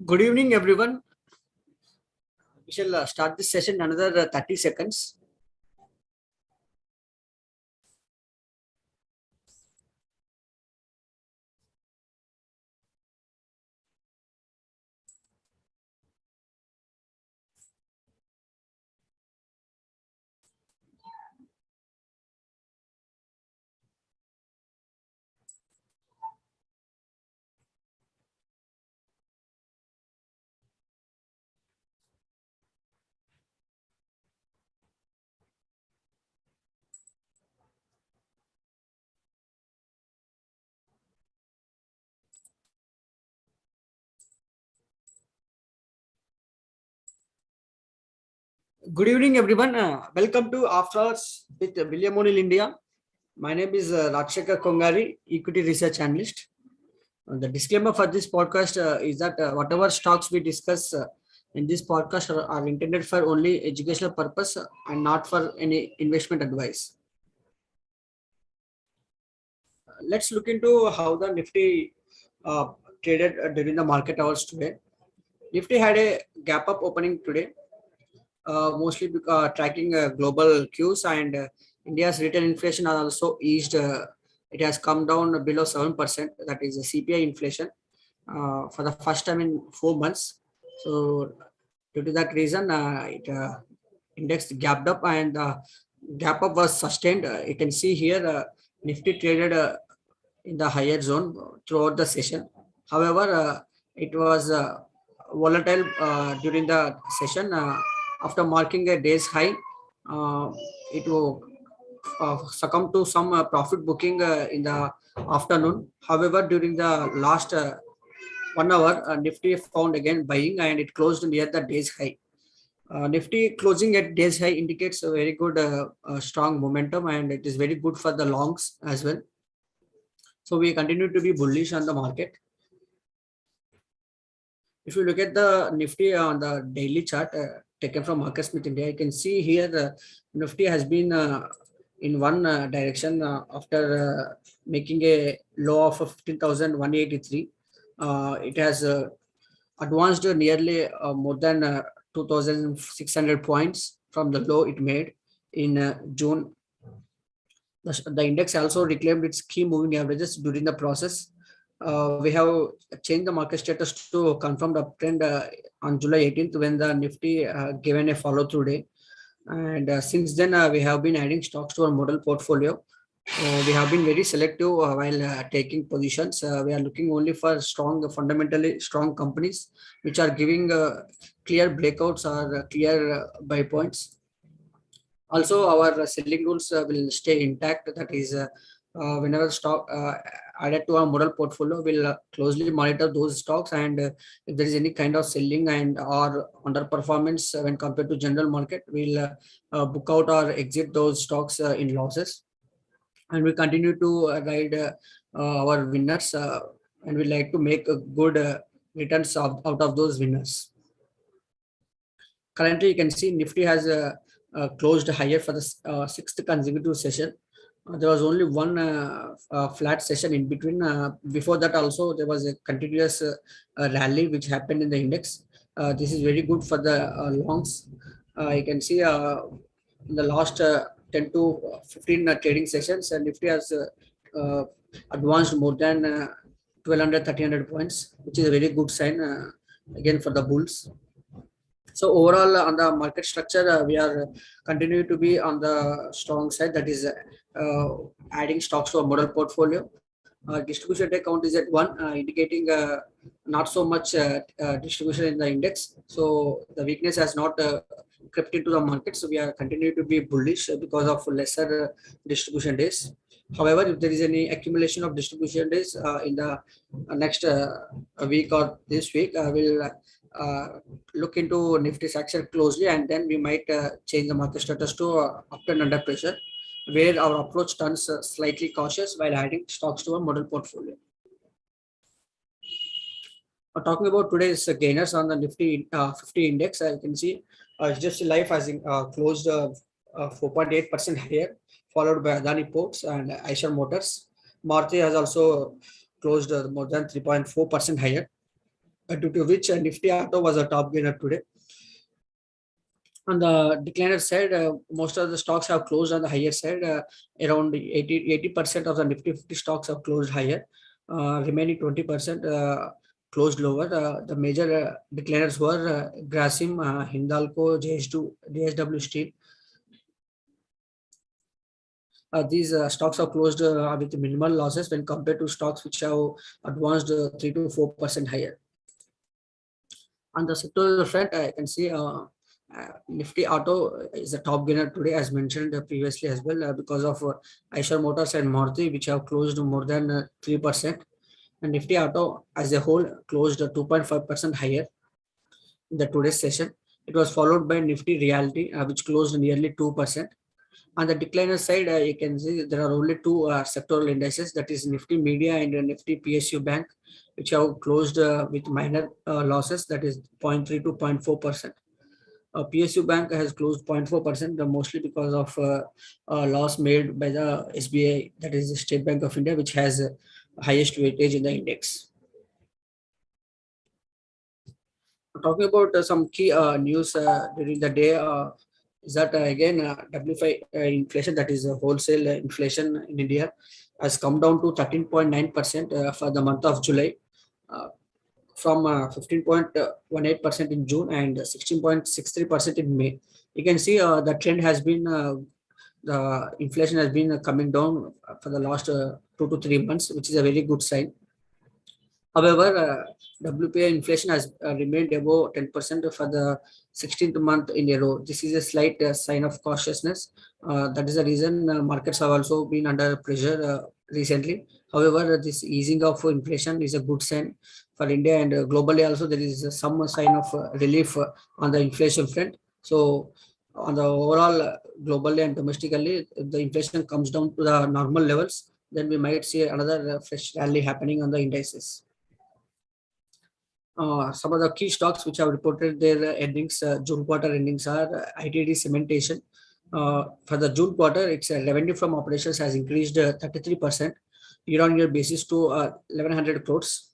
Good evening, everyone. We shall start this session in another 30 seconds. Good evening, everyone. Welcome to After Hours with William O'Neill India. My name is Rajasekhar Kongari, Equity Research Analyst. The disclaimer for this podcast is that whatever stocks we discuss in this podcast are intended for only educational purpose and not for any investment advice. Let's look into how the Nifty uh, traded during the market hours today. Nifty had a gap up opening today, mostly tracking global cues and India's retail inflation has also eased. It has come down below 7%. That is the CPI inflation for the first time in 4 months. So due to that reason, it index gapped up and gap up was sustained. You can see here Nifty traded in the higher zone throughout the session. However, it was volatile during the session. After marking a day's high, uh, it will succumb to some profit booking in the afternoon. However, during the last 1 hour, Nifty found again buying and it closed near the day's high. Nifty closing at day's high indicates a very good, strong momentum, and it is very good for the longs as well. So we continue to be bullish on the market. If you look at the Nifty on the daily chart taken from MarketSmith India, you can see here the Nifty has been in one direction after making a low of 15,183. It has advanced nearly more than 2,600 points from the low it made in June. The index also reclaimed its key moving averages during the process. We have changed the market status to confirmed uptrend on July 18th when the Nifty given a follow through day. And since then, we have been adding stocks to our model portfolio. We have been very selective while taking positions. We are looking only for strong, fundamentally strong companies which are giving clear breakouts or clear buy points. Also, our selling rules will stay intact. That is, whenever stock added to our model portfolio, we'll closely monitor those stocks, and if there is any kind of selling and or underperformance when compared to general market, we'll book out or exit those stocks in losses, and we continue to ride our winners, and we like to make a good returns out of those winners. Currently, you can see Nifty has closed higher for the sixth consecutive session. There was only one flat session in between. Before that, also there was a continuous rally which happened in the index. This is very good for the longs. You can see in the last 10 to 15 trading sessions, Nifty has advanced more than 1200, 1300 points, which is a very good sign again for the bulls. So overall, on the market structure, we are continuing to be on the strong side. That is adding stocks to our model portfolio. Distribution day count is at 1, indicating not so much distribution in the index. So the weakness has not crept into the market. So we are continuing to be bullish because of lesser distribution days. However, if there is any accumulation of distribution days in the next week or this week, we'll look into Nifty action closely, and then we might change the market status to uptrend under pressure, where our approach turns slightly cautious while adding stocks to our model portfolio. Talking about today's gainers on the Nifty 50 index, you can see HDFC Life has closed 4.8% higher, followed by Adani Ports and Eicher Motors. Maruti has also closed more than 3.4% higher. due to which Nifty Auto was a top gainer today. On the decliner side, most of the stocks have closed on the higher side. Around 80% of the Nifty 50 stocks have closed higher. Remaining 20% closed lower. The major decliners were Grasim, Hindalco, JSW Steel. These stocks are closed with minimal losses when compared to stocks which have advanced 3 to 4% higher. On the sectoral front, I can see Nifty Auto is a top gainer today, as mentioned previously as well, because of Eicher Motors and Maruti, which have closed more than 3%. And Nifty Auto as a whole closed 2.5% higher in the today's session. It was followed by Nifty Realty, which closed nearly 2%. On the decliner side, you can see there are only two sectoral indices, that is Nifty Media and Nifty PSU Bank, which have closed with minor losses, that is 0.3 to 0.4%. PSU Bank has closed 0.4%, mostly because of loss made by the SBI, that is the State Bank of India, which has highest weightage in the index. Talking about some key news during the day, is that again WFI inflation, that is wholesale inflation in India, has come down to 13.9% for the month of July, from 15.18% in June and 16.63% in May. You can see the trend has been, the inflation has been coming down for the last 2 to 3 months, which is a very good sign. However, WPI inflation has remained above 10% for the 16th month in a row. This is a slight sign of cautiousness. That is the reason markets have also been under pressure recently. However, this easing of inflation is a good sign for India, and globally also there is some sign of relief on the inflation front. So on the overall, globally and domestically, if the inflation comes down to the normal levels, then we might see another fresh rally happening on the indices. Some of the key stocks which have reported their earnings, June quarter earnings, are ITD Cementation. For the June quarter, its revenue from operations has increased 33% year-on-year basis to 1100 crores.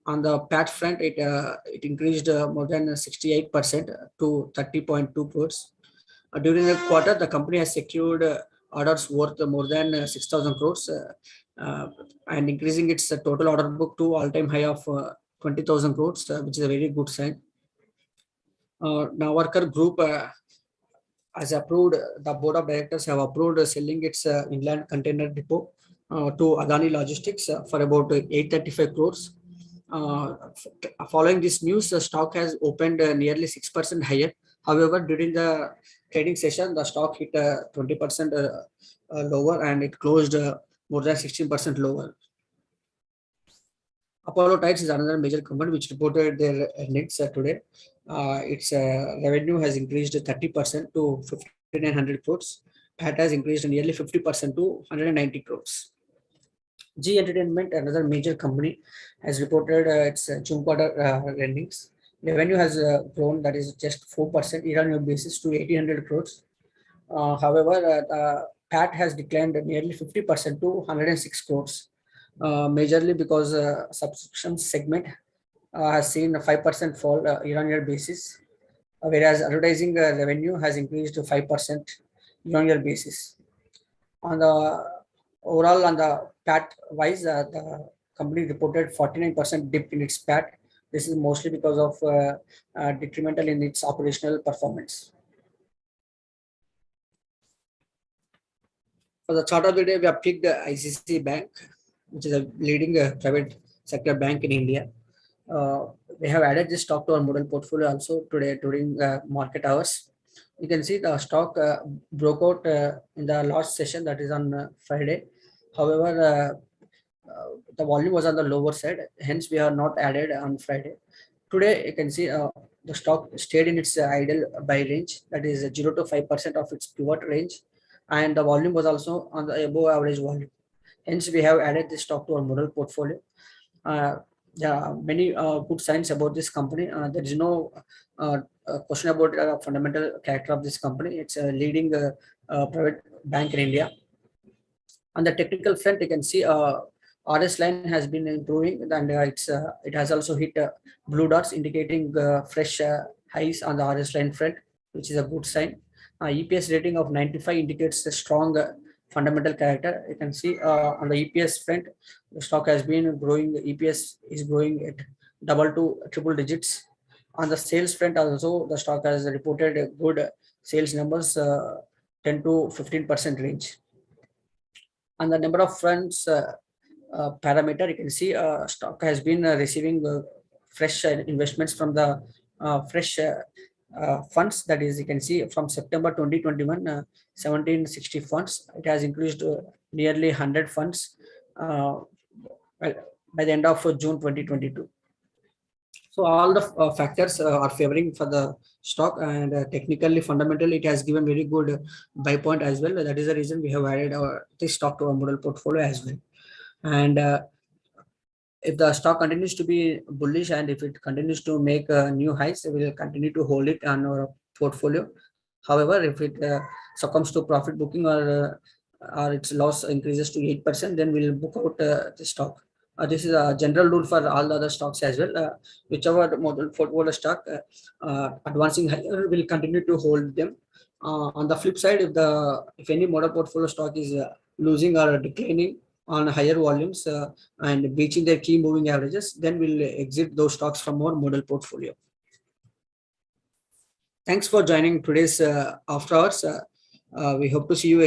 On the PAT front, it increased more than 68% to 30.2 crores. During the quarter, the company has secured orders worth more than 6,000 crores and increasing its total order book to all-time high of 20,000 crores, which is a very good sign. Navkar Group has approved, the board of directors have approved selling its inland container depot to Adani Logistics for about 835 crores. Following this news, the stock has opened nearly 6% higher. However, during the trading session, the stock hit 20% lower, and it closed more than 16% lower. Apollo Tyres is another major company which reported their earnings today. Its revenue has increased 30% to 5,900 crores. PAT has increased nearly 50% to 190 crores. ZEE Entertainment, another major company, has reported its June quarter earnings. Revenue has grown, that is just 4% year-on-year basis, to 1,800 crores. However, PAT has declined nearly 50% to 106 crores. Majorly because subscription segment has seen a 5% fall year-on-year basis, whereas advertising revenue has increased to 5% year-on-year basis. On the overall, on the PAT wise, the company reported 49% dip in its PAT. This is mostly because of detrimental in its operational performance. For the chart of the day, we have picked ICICI Bank, which is a leading private sector bank in India. We have added this stock to our model portfolio also today during market hours. You can see the stock broke out in the last session, that is on Friday. However, the volume was on the lower side, hence we are not added on Friday. Today, you can see the stock stayed in its ideal buy range, that is 0 to 5% of its pivot range, and the volume was also on the above average volume. Hence, we have added this stock to our model portfolio. There are many good signs about this company. There is no question about the fundamental character of this company. It's a leading private bank in India. On the technical front, you can see RS line has been improving, and it has also hit blue dots, indicating fresh highs on the RS line front, which is a good sign. EPS rating of 95 indicates a strong fundamental character. You can see on the EPS front, the stock has been growing. EPS is growing at double to triple digits. On the sales front also, the stock has reported a good sales numbers, 10 to 15% range. On the number of fronts parameter, you can see stock has been receiving fresh investments from the fresh funds. That is, you can see from September 2021, 1760 funds. It has increased nearly 100 funds by the end of June 2022. So all the factors are favoring for the stock, and technically, fundamentally, it has given very good buy point as well. That is the reason we have added this stock to our model portfolio as well. And if the stock continues to be bullish and if it continues to make new highs, we will continue to hold it on our portfolio. However, if it succumbs to profit booking or its loss increases to 8%, then we'll book out the stock. This is a general rule for all the other stocks as well. Whichever model portfolio stock advancing higher, will continue to hold them. On the flip side, if any model portfolio stock is losing or declining on higher volumes and breaching their key moving averages, then we'll exit those stocks from our model portfolio. Thanks for joining today's after hours. We hope to see you